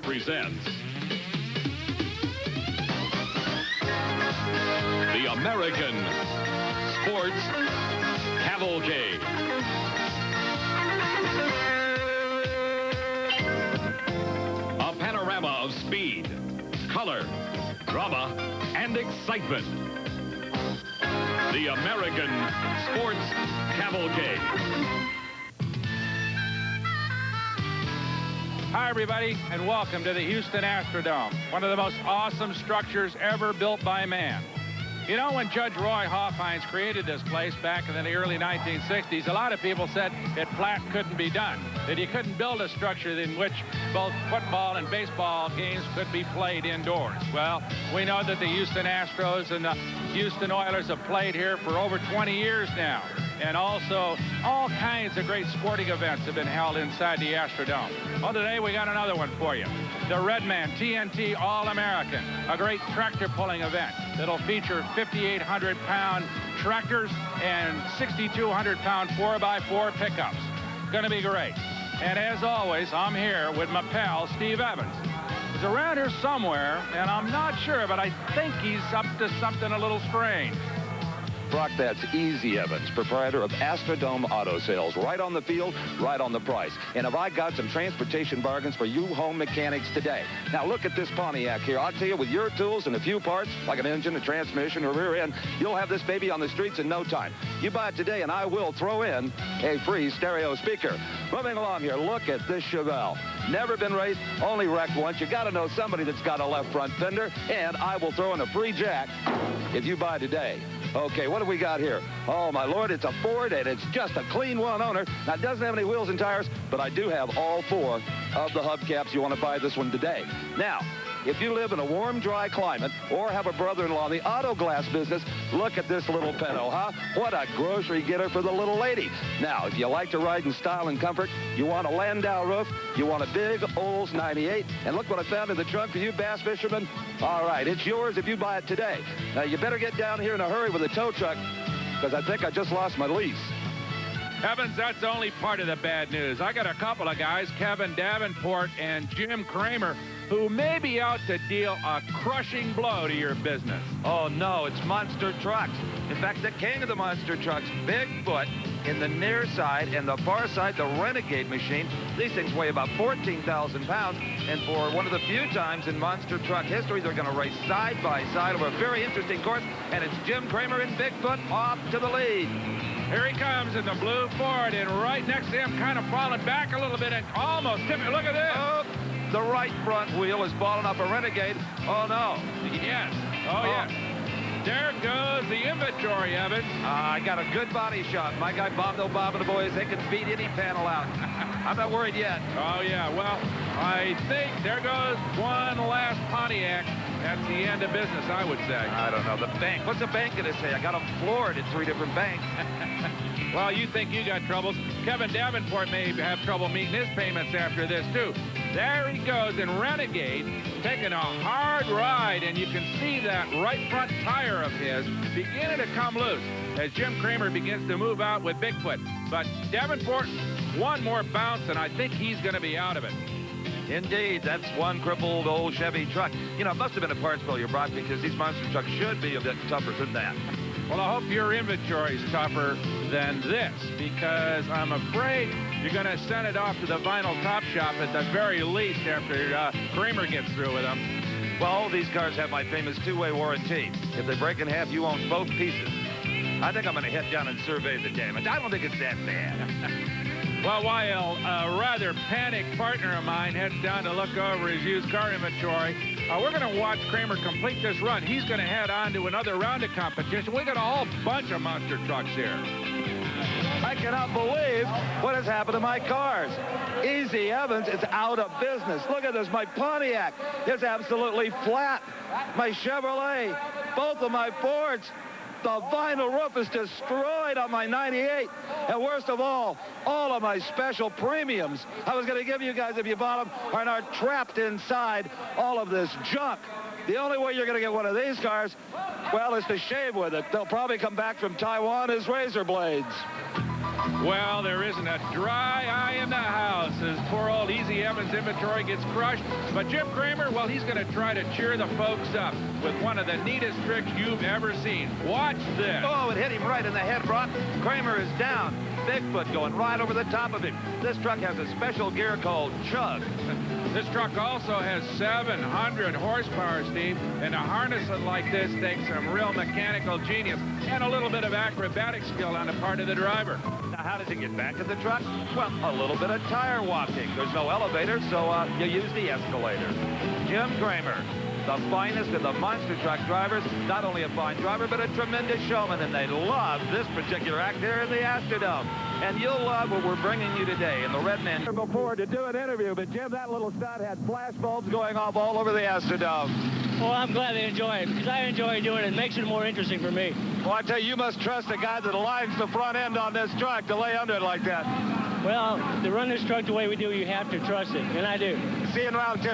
presents the American Sports Cavalcade. A panorama of speed, color, drama, and excitement. The American Sports Cavalcade. Hi, everybody, and welcome to the Houston Astrodome, one of the most awesome structures ever built by man. You know, when Judge Roy HOFHEINZ created this place back in the early 1960s, a lot of people said it flat couldn't be done, that you couldn't build a structure in which both football and baseball games could be played indoors. Well, we know that the Houston Astros and the Houston Oilers have played here for over 20 years now. And also, all kinds of great sporting events have been held inside the Astrodome. Well, today we got another one for you. The Redman TNT All-American, a great tractor pulling event that'll feature 5,800-pound tractors and 6,200-pound 4x4 pickups. Gonna be great. And as always, I'm here with my pal, Steve Evans. He's around here somewhere, and I'm not sure, but I think he's up to something a little strange. Brock, that's Easy Evans, proprietor of Astrodome Auto Sales. Right on the field, right on the price. And have I got some transportation bargains for you home mechanics today. Now, look at this Pontiac here. I'll tell you, with your tools and a few parts, like an engine, a transmission, or rear end, you'll have this baby on the streets in no time. You buy it today, and I will throw in a free stereo speaker. Moving along here, look at this Chevelle. Never been raced, only wrecked once. You got to know somebody that's got a left front fender, and I will throw in a free jack if you buy today. Okay, what have we got here? Oh, my Lord, it's a Ford, and it's just a clean one owner. Now, it doesn't have any wheels and tires, but I do have all four of the hubcaps. You want to buy this one today. Now, if you live in a warm, dry climate or have a brother-in-law in the auto glass business, look at this little pedo, huh? What a grocery getter for the little lady. Now, if you like to ride in style and comfort, you want a Landau roof, you want a big Olds 98, and look what I found in the trunk for you bass fishermen. All right, it's yours if you buy it today. Now, you better get down here in a hurry with a tow truck, because I think I just lost my lease. Evans, that's only part of the bad news. I got a couple of guys, Kevin Davenport and Jim KRAMER, who may be out to deal a crushing blow to your business. Oh, no, it's monster trucks. In fact, the king of the monster trucks, Bigfoot, in the near side and the far side, the Renegade machine. These things weigh about 14,000 pounds, and for one of the few times in monster truck history, they're going to race side by side over a very interesting course, and it's Jim KRAMER and Bigfoot off to the lead. Here he comes in the blue Ford, and right next to him, kind of falling back a little bit and almost tipping. Look at this. Oh, the right front wheel is balling up a Renegade. Oh, no. Yes. Oh, yes. There goes the inventory, Evans. I got a good body shot. My guy Bob and the boys, they can beat any panel out. I'm not worried yet. Oh, yeah. Well, I think there goes one last Pontiac. That's the end of business, I would say. I don't know. The bank. What's the bank going to say? I got them floored at 3 different banks. Well, you think you got troubles. Kevin Davenport may have trouble meeting his payments after this, too. There he goes in Renegade, taking a hard ride, and you can see that right front tire of his beginning to come loose as Jim KRAMER begins to move out with Bigfoot. But Davenport, one more bounce, and I think he's going to be out of it. Indeed, that's one crippled old Chevy truck. You know, it must have been a parts failure, Brock, because these monster trucks should be a bit tougher than that. Well, I hope your inventory's tougher than this, because I'm afraid you're going to send it off to the vinyl top shop at the very least after KRAMER gets through with them. Well, all these cars have my famous two-way warranty. If they break in half, you own both pieces. I think I'm going to head down and survey the damage. I don't think it's that bad. Well, while a rather panicked partner of mine heads down to look over his used car inventory, we're going to watch KRAMER complete this run. He's going to head on to another round of competition. We got a whole bunch of monster trucks here. I cannot believe what has happened to my cars. Easy Evans is out of business. Look at this. My Pontiac is absolutely flat. My Chevrolet, both of my Fords. The vinyl roof is destroyed on my 98. And worst of all of my special premiums I was going to give you guys if you bought them are now trapped inside all of this junk. The only way you're going to get one of these cars, well, is to shave with it. They'll probably come back from Taiwan as razor blades. Well, there isn't a dry eye in the house as poor old Easy Evans' inventory gets crushed. But Jim Kramer, well, he's going to try to cheer the folks up with one of the neatest tricks you've ever seen. Watch this. Oh, it hit him right in the head, Brock. Kramer is down. Bigfoot going right over the top of him. This truck has a special gear called Chug. This truck also has 700 horsepower, Steve, and to harness it like this takes some real mechanical genius and a little bit of acrobatic skill on the part of the driver. Now, how does he get back in the truck? Well, a little bit of tire walking. There's no elevator, so you use the escalator. Jim Kramer, the finest of the monster truck drivers, not only a fine driver, but a tremendous showman, and they love this particular act here in the Astrodome. And you'll love what we're bringing you today in the Red Man. Before to do an interview, but Jim, that little stud had flash bulbs going off all over the Astrodome. Well, I'm glad they enjoy it, because I enjoy doing it. It makes it more interesting for me. Well, I tell you, you must trust a guy that aligns the front end on this truck to lay under it like that. Well, to run this truck the way we do, you have to trust it, and I do. See you in round two.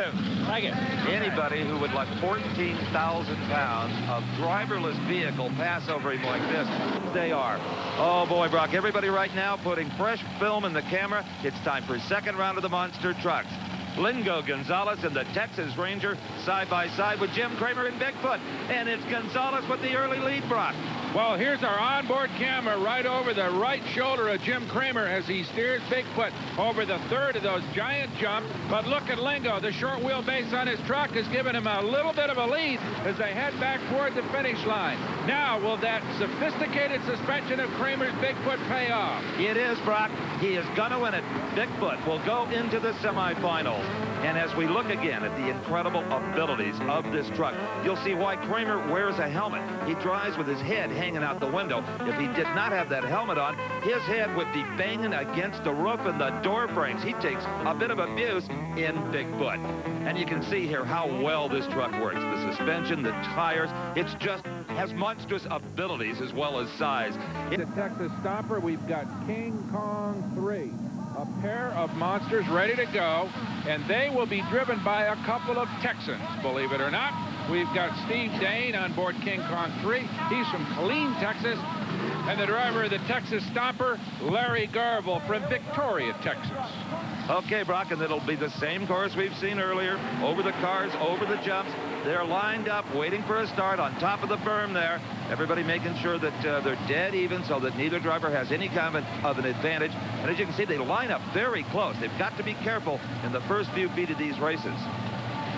Like it. Anybody who would let 14,000 pounds of driverless vehicle pass over him like this, they are. Oh, boy, Brock, everybody right now putting fresh film in the camera. It's time for second round of the monster trucks. Lingo Gonzalez and the Texas Ranger side by side with Jim Kramer and Bigfoot. And it's Gonzalez with the early lead, Brock. Well, here's our onboard camera right over the right shoulder of Jim Kramer as he steers Bigfoot over the third of those giant jumps. But look at Lingo. The short wheelbase on his truck has given him a little bit of a lead as they head back toward the finish line. Now, will that sophisticated suspension of Kramer's Bigfoot pay off? It is, Brock. He is going to win it. Bigfoot will go into the semifinals. And as we look again at the incredible abilities of this truck, you'll see why Kramer wears a helmet. He drives with his head hanging out the window. If he did not have that helmet on, his head would be banging against the roof and the door frames. He takes a bit of abuse in Bigfoot. And you can see here how well this truck works. The suspension, the tires, it's just has monstrous abilities as well as size. In the Texas Stomper, we've got King Kong 3. A pair of monsters ready to go, and they will be driven by a couple of Texans, believe it or not. We've got Steve Dane on board King Kong 3. He's from Killeen, Texas. And the driver of the Texas Stomper, Larry Garvel from Victoria, Texas. Okay, Brock, and it'll be the same course we've seen earlier. Over the cars, over the jumps. They're lined up, waiting for a start on top of the berm there. Everybody making sure that they're dead even so that neither driver has any kind of an advantage. And as you can see, they line up very close. They've got to be careful in the first few feet of these races.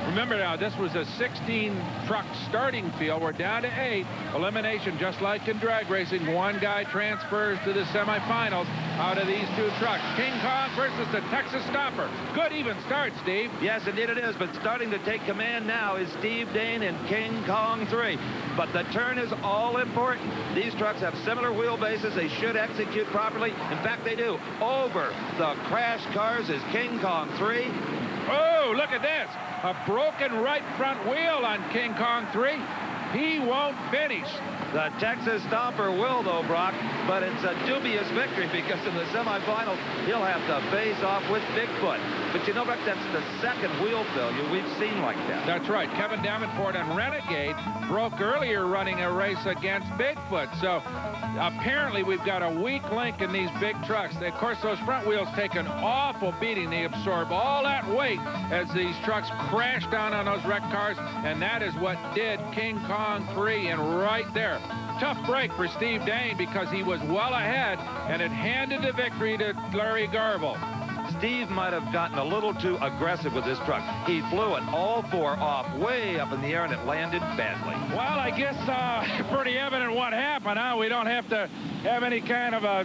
Remember now, this was a 16-truck starting field. We're down to 8. Elimination, just like in drag racing. One guy transfers to the semifinals out of these two trucks. King Kong versus the Texas Stomper. Good even start, Steve. Yes, indeed it is, but starting to take command now is Steve Dane in King Kong 3. But the turn is all important. These trucks have similar wheelbases. They should execute properly. In fact, they do. Over the crash cars is King Kong 3. Oh, look at this. A broken right front wheel on King Kong 3. He won't finish. The Texas Stomper will, though, Brock, but it's a dubious victory because in the semifinals, he'll have to face off with Bigfoot. But you know, Brock, that's the second wheel failure we've seen like that. That's right. Kevin Davenport and Renegade broke earlier running a race against Bigfoot. So apparently we've got a weak link in these big trucks. Of course, those front wheels take an awful beating. They absorb all that weight as these trucks crash down on those wrecked cars, and that is what did King Kong 3. And right there, tough break for Steve Dane because he was well ahead, and it handed the victory to Larry Garvel. Steve might have gotten a little too aggressive with this truck. He flew it all four off way up in the air, and it landed badly. Well, I guess pretty evident what happened, huh? We don't have to have any kind of a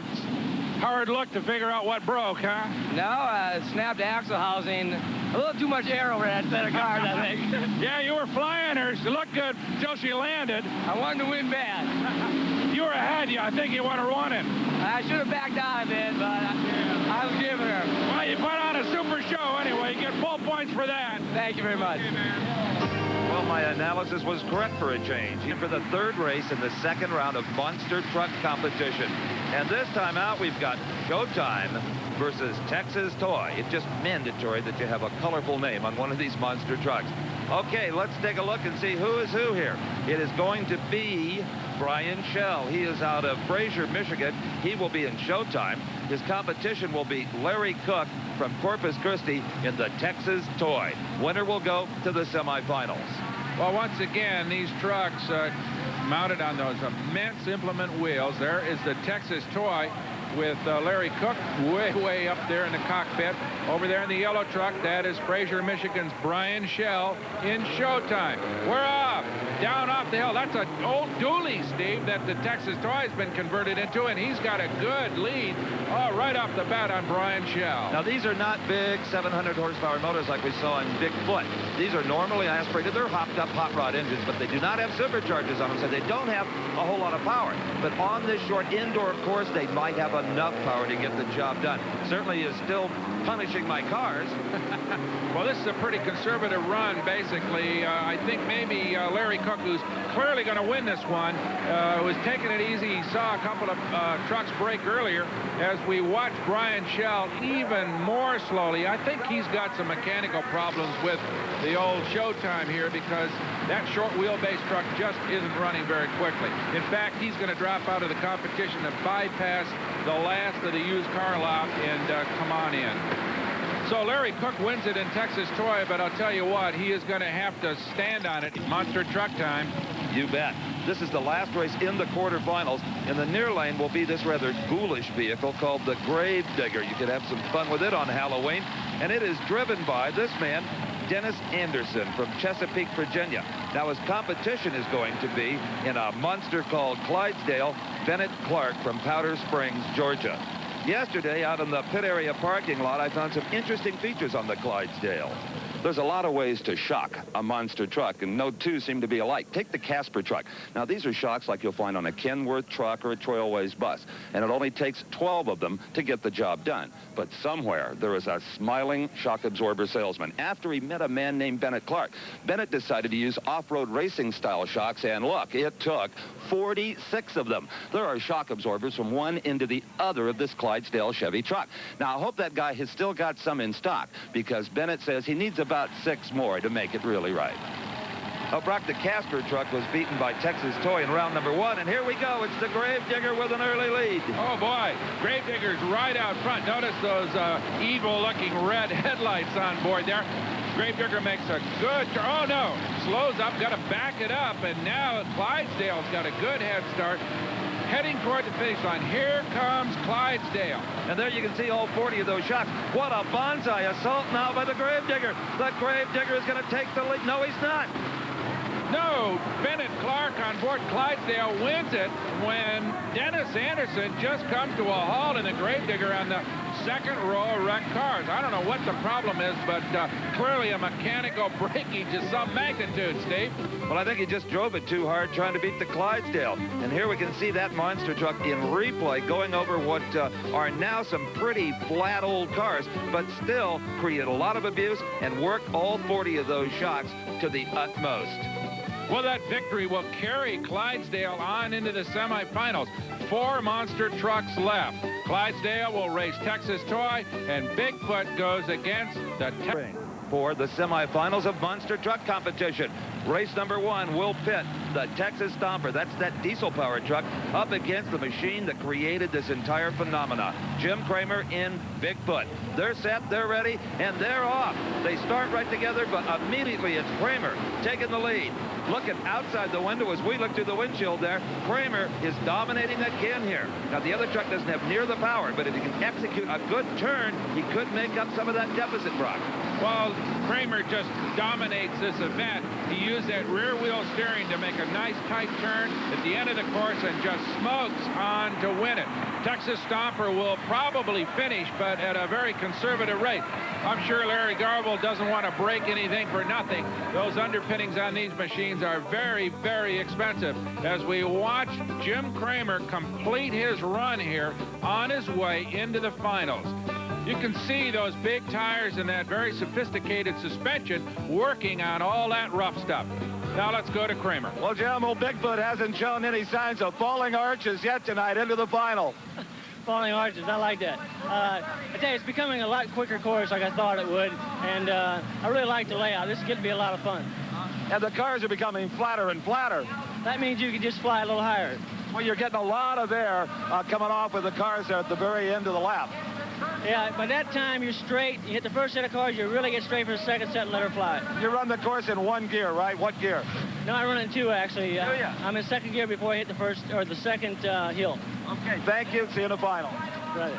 hard look to figure out what broke, huh? No, snapped axle housing. A little too much air over that set of cars, I think. Yeah, you were flying her. She looked good until she landed. I wanted to win bad. You were ahead. I think you want to run it. I should have backed out a bit, but I was giving her. Well, you put on a super show anyway. You get full points for that. Thank you very much. Well, my analysis was correct for a change. For the third race in the second round of monster truck competition. And this time out, we've got Showtime versus Texas Toy. It's just mandatory that you have a colorful name on one of these monster trucks. Okay, let's take a look and see who is who here. It is going to be Brian Schell. He is out of Fraser, Michigan. He will be in Showtime. His competition will be Larry Cook from Corpus Christi in the Texas Toy. Winner will go to the semifinals. Well, once again, these trucks mounted on those immense implement wheels. There is the Texas Toy with Larry Cook way up there in the cockpit. Over there in the yellow truck, that is Fraser, Michigan's Brian Schell in Showtime. We're off, down off the hill. That's an old dually, Steve, that the Texas Toy has been converted into, and he's got a good lead right off the bat on Brian Schell. Now, these are not big 700 horsepower motors like we saw in Bigfoot. These are normally aspirated. They're hopped up hot rod engines, but they do not have superchargers on them, so they don't have a whole lot of power. But on this short indoor course, they might have enough power to get the job done. Certainly is still punishing my cars. Well, this is a pretty conservative run, basically. I think maybe Larry Cook, who's clearly going to win this one, was taking it easy. He saw a couple of trucks break earlier. As we watch Brian Schell even more slowly, I think he's got some mechanical problems with the old Showtime here, because that short wheelbase truck just isn't running very quickly. In fact, he's going to drop out of the competition and bypass the last of the used car lot and come on in. So Larry Cook wins it in Texas Toy, but I'll tell you what, he is going to have to stand on it. Monster truck time. You bet. This is the last race in the quarterfinals. In the near lane will be this rather ghoulish vehicle called the Grave Digger. You could have some fun with it on Halloween. And it is driven by this man, Dennis Anderson from Chesapeake, Virginia. Now, his competition is going to be in a monster called Clydesdale, Bennett Clark from Powder Springs, Georgia. Yesterday, out in the pit area parking lot, I found some interesting features on the Clydesdale. There's a lot of ways to shock a monster truck, and no two seem to be alike. Take the Casper truck. Now, these are shocks like you'll find on a Kenworth truck or a Trailways bus, and it only takes 12 of them to get the job done. But somewhere, there is a smiling shock absorber salesman. After he met a man named Bennett Clark, Bennett decided to use off-road racing-style shocks, and look, it took 46 of them. There are shock absorbers from one end to the other of this Clydesdale Chevy truck. Now, I hope that guy has still got some in stock, because Bennett says he needs about 6 more to make it really right. Oh, Brock, the Casper truck was beaten by Texas Toy in round number 1, and here we go. It's the Grave Digger with an early lead. Oh, boy. Grave Digger's right out front. Notice those evil-looking red headlights on board there. Grave Digger makes a good turn. Oh, no. Slows up, got to back it up, and now Clydesdale's got a good head start. Heading toward the finish line. Here comes Clydesdale. And there you can see all 40 of those shocks. What a bonsai assault now by the Grave Digger. The Grave Digger is going to take the lead. No, he's not. No, Bennett Clark on board Clydesdale wins it when Dennis Anderson just comes to a halt in the Grave Digger on the second row of wrecked cars. I don't know what the problem is, but clearly a mechanical breakage of some magnitude, Steve. Well, I think he just drove it too hard trying to beat the Clydesdale. And here we can see that monster truck in replay going over what are now some pretty flat old cars, but still create a lot of abuse and work all 40 of those shocks to the utmost. Well, that victory will carry Clydesdale on into the semifinals. 4 monster trucks left. Clydesdale will race Texas Toy, and Bigfoot goes against the for the semifinals of monster truck competition. Race number 1 will pit the Texas Stomper. That's that diesel-powered truck up against the machine that created this entire phenomena. Jim Kramer in Bigfoot. They're set, they're ready, and they're off. They start right together, but immediately it's Kramer taking the lead. Looking outside the window as we look through the windshield there, Kramer is dominating again here. Now, the other truck doesn't have near the power, but if he can execute a good turn, he could make up some of that deficit, Brock. Well, Kramer just dominates this event. He used that rear wheel steering to make a nice tight turn at the end of the course and just smokes on to win it. Texas Stomper will probably finish, but at a very conservative rate. I'm sure Larry Garvel doesn't want to break anything for nothing. Those underpinnings on these machines are very, very expensive. As we watch Jim Kramer complete his run here on his way into the finals. You can see those big tires and that very sophisticated suspension working on all that rough stuff. Now let's go to Kramer. Well, Jim, old Bigfoot hasn't shown any signs of falling arches yet tonight into the final. falling arches. I like that. I tell you, it's becoming a lot quicker course like I thought it would, and I really like the layout. This is going to be a lot of fun. And the cars are becoming flatter and flatter. That means you can just fly a little higher. Well, you're getting a lot of air coming off with the cars there at the very end of the lap. Yeah, by that time you're straight. You hit the first set of cars, you really get straight for the second set and let her fly. You run the course in one gear, right? What gear? No, I run in two, actually. Do you? I'm in second gear before I hit the first or the second hill. Okay, thank you. See you in the final. Right.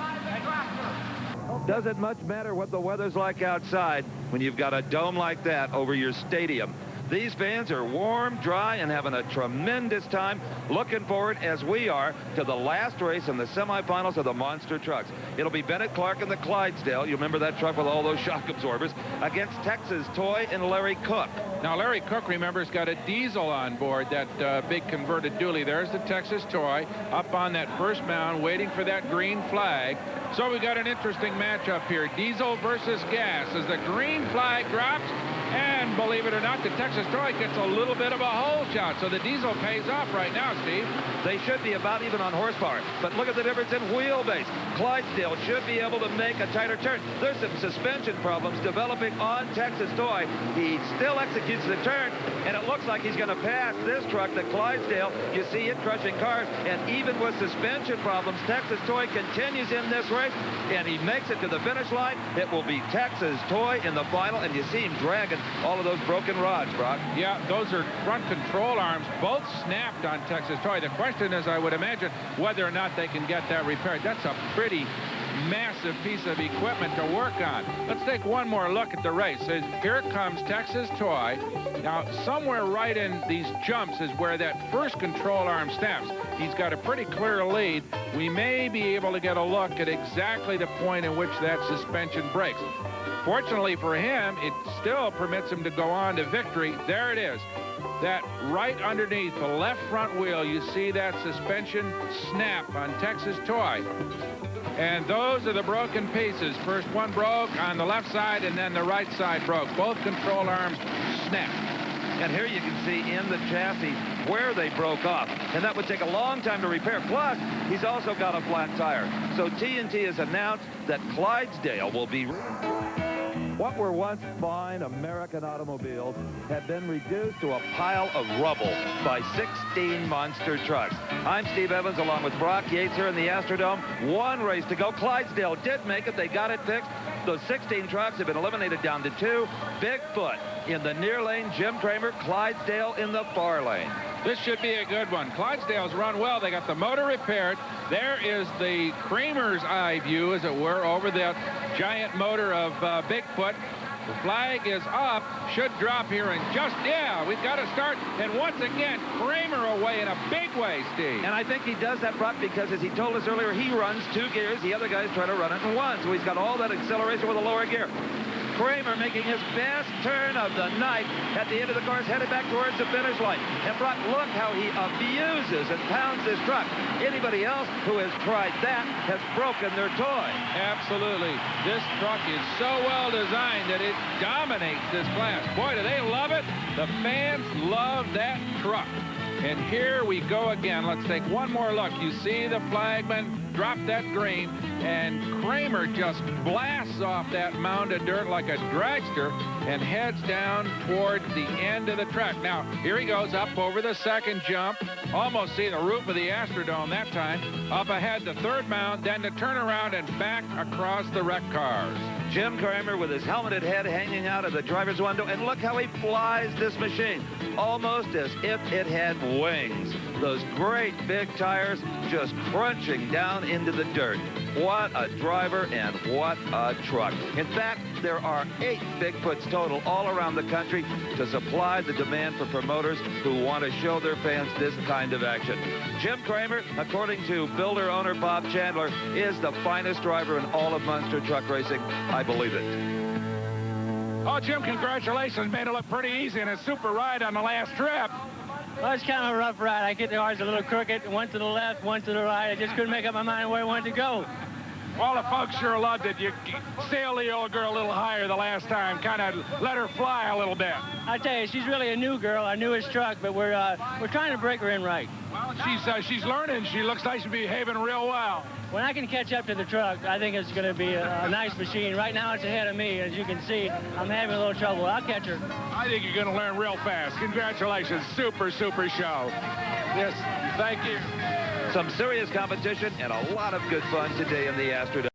Doesn't much matter what the weather's like outside when you've got a dome like that over your stadium. These fans are warm, dry, and having a tremendous time, looking forward, as we are, to the last race in the semifinals of the monster trucks. It'll be Bennett Clark and the Clydesdale. You remember that truck with all those shock absorbers, against Texas Toy and Larry Cook. Now, Larry Cook, remember, has got a diesel on board, that big converted dually. There's the Texas Toy up on that first mound, waiting for that green flag. So we got an interesting matchup here, diesel versus gas, as the green flag drops. And believe it or not, the Texas Toy gets a little bit of a hole shot, so the diesel pays off right now, Steve. They should be about even on horsepower, but look at the difference in wheelbase. Clydesdale should be able to make a tighter turn. There's some suspension problems developing on Texas Toy. He still executes the turn, and it looks like he's going to pass this truck, the Clydesdale. You see it crushing cars, and even with suspension problems, Texas Toy continues in this race, and he makes it to the finish line. It will be Texas Toy in the final, and you see him dragging all of those broken rods, Brock. Yeah, those are front control arms, both snapped on Texas Toy. The question is, I would imagine, whether or not they can get that repaired. That's a pretty massive piece of equipment to work on. Let's take one more look at the race. Here comes Texas Toy. Now, somewhere right in these jumps is where that first control arm snaps. He's got a pretty clear lead. We may be able to get a look at exactly the point in which that suspension breaks. Fortunately for him, it still permits him to go on to victory. There it is. That right underneath the left front wheel, you see that suspension snap on Texas Toy. And those are the broken pieces. First one broke on the left side, and then the right side broke. Both control arms snapped. And here you can see in the chassis where they broke off. And that would take a long time to repair. Plus, he's also got a flat tire. So TNT has announced that Clydesdale will be... What were once fine American automobiles have been reduced to a pile of rubble by 16 monster trucks. I'm Steve Evans along with Brock Yates here in the Astrodome. One race to go. Clydesdale did make it. They got it fixed. Those 16 trucks have been eliminated down to 2. Bigfoot in the near lane. Jim KRAMER, Clydesdale in the far lane. This should be a good one. Clydesdale's run well. They got the motor repaired. There is the KRAMER's eye view, as it were, over the giant motor of Bigfoot. The flag is up. Should drop here in just, yeah, we've got to start. And once again, KRAMER away in a big way, Steve. And I think he does that, Brock, because as he told us earlier, he runs 2 gears. The other guys try to run it in 1. So he's got all that acceleration with a lower gear. KRAMER making his best turn of the night at the end of the course, headed back towards the finish line. And Brock, look how he abuses and pounds this truck. Anybody else who has tried that has broken their toy. Absolutely. This truck is so well designed that it dominates this class. Boy, do they love it. The fans love that truck. And here we go again. Let's take one more look. You see the flagman drop that green, and KRAMER just blasts off that mound of dirt like a dragster and heads down toward the end of the track. Now, here he goes up over the second jump. Almost see the roof of the Astrodome that time. Up ahead, the third mound, then to turn around and back across the wrecked cars. Jim KRAMER with his helmeted head hanging out of the driver's window, and look how he flies this machine, almost as if it had wings. Those great big tires just crunching down into the dirt. What a driver and what a truck. In fact, there are 8 Bigfoots total all around the country to supply the demand for promoters who want to show their fans this kind of action. Jim KRAMER, according to builder-owner Bob Chandler, is the finest driver in all of monster truck racing. I believe it. Oh, Jim, congratulations. Made it look pretty easy in a super ride on the last trip. Well, it's kind of a rough ride. I get the cars a little crooked, one to the left, one to the right. I just couldn't make up my mind where I wanted to go. Well, the folks sure loved it. You sailed the old girl a little higher the last time, kind of let her fly a little bit. I tell you, she's really a new girl, our newest truck, but we're trying to break her in right. Well, she's learning. She looks like she's behaving real well. When I can catch up to the truck, I think it's going to be a nice machine. Right now, it's ahead of me. As you can see, I'm having a little trouble. I'll catch her. I think you're going to learn real fast. Congratulations. Super, super show. Yes, thank you. Some serious competition and a lot of good fun today in the Astrodome.